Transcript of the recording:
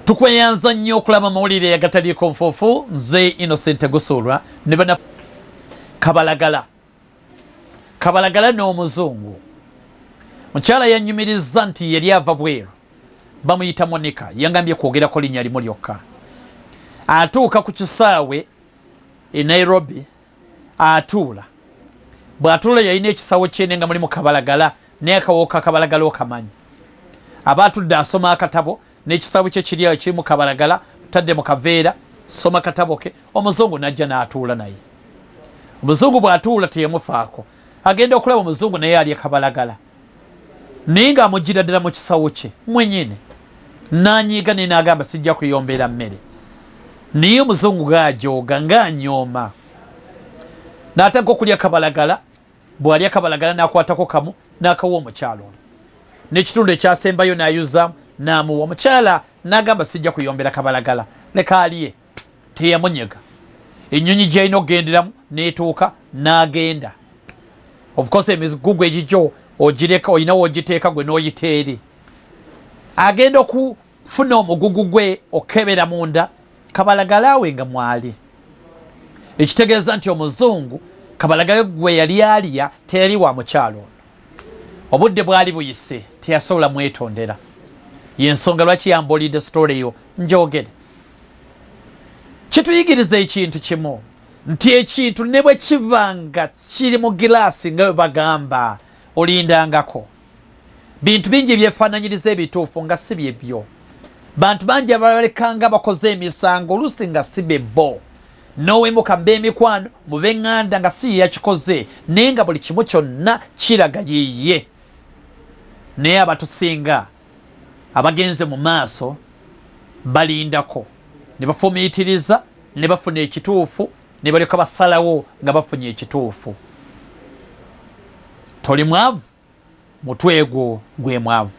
tukweyanza nnyo okulaba amawulire agataliiko nfuufu. Nze Innocent Gusulwa ne bana kabalagala n'omuzungu. Mukyala yannyumirizza nti yali ava bweru, bamuyita Monica, yangambye kwogerako linnya limu lyokka. Atuuka ku kisaawe e Nairobi, atuula. Bw'atuula yalina ekisawo kyene nga mulimu kabalagala, naye akawooka akabalagala okamanyi. Aba atudde asoma akatabo, n'ekisawo kye kiri awo kirimu kabalagala, tadde mu kaveera, soma katabo ke, omuzungu n'ajja n'atuula naye. Omuzungu bw'atuula teyamufaako. Agenda okulaba omuzungu naye alya kabalagala. Naye ng'amuggira ddala mu kisawo kye mwenyini. N'anyiiga ne n'agamba sijja kuyombera mmere. Naye omuzungu g'ajooga ng'anyooma. N'atandika okulya kabalagala, bw'alya kabalagala n'akwatako kamu n'akawa omukyala ono. N'ekitundu ekyasembayo n'ayuzaamu n'amuwa. Omukyala n'agamba sijja kuyombera kabalagala, leka alye. Teyamunyega. Ennyonyi gy'alina okugenderamu n'etuuka n'agenda. Of course emigugu egigyo ogireka, olina w'ogiteeka gwe n'oyita eri. Agenda okufuna omugugu gwe okebera munda, kabalagala we nga mwali. Ekitegeeza nti omuzungu kabalagala gwe yali alya teyali wa mukyalo ono. Obudde bwali buyise, teyasobola mwetondera. Y'ensonga lwaki yambuulidde story eyo njogere. Kituyigiriza ekintu kimu, nti ekintu ne bwe kiba nga kiri mu giraasi nga bwe bagamba olindangako. Bintu bingi ebyefaananyiriza ebituufu nga si byebyo. Bantu bangi abalekanga bakoze emisango oluusi nga si bebo. N'owemuka mbe emikwano mube ŋŋanda nga si yakikoze, naye nga buli kimu kyonna kiraga yiye. Naye abatusinga abagenze mu maaso balindako, ne bafumitiriza, ne bafuna ekituufu, ne baleka basalawo nga bafunye ekituufu. Toli mwavu, mutwe gwo gwe mwavu.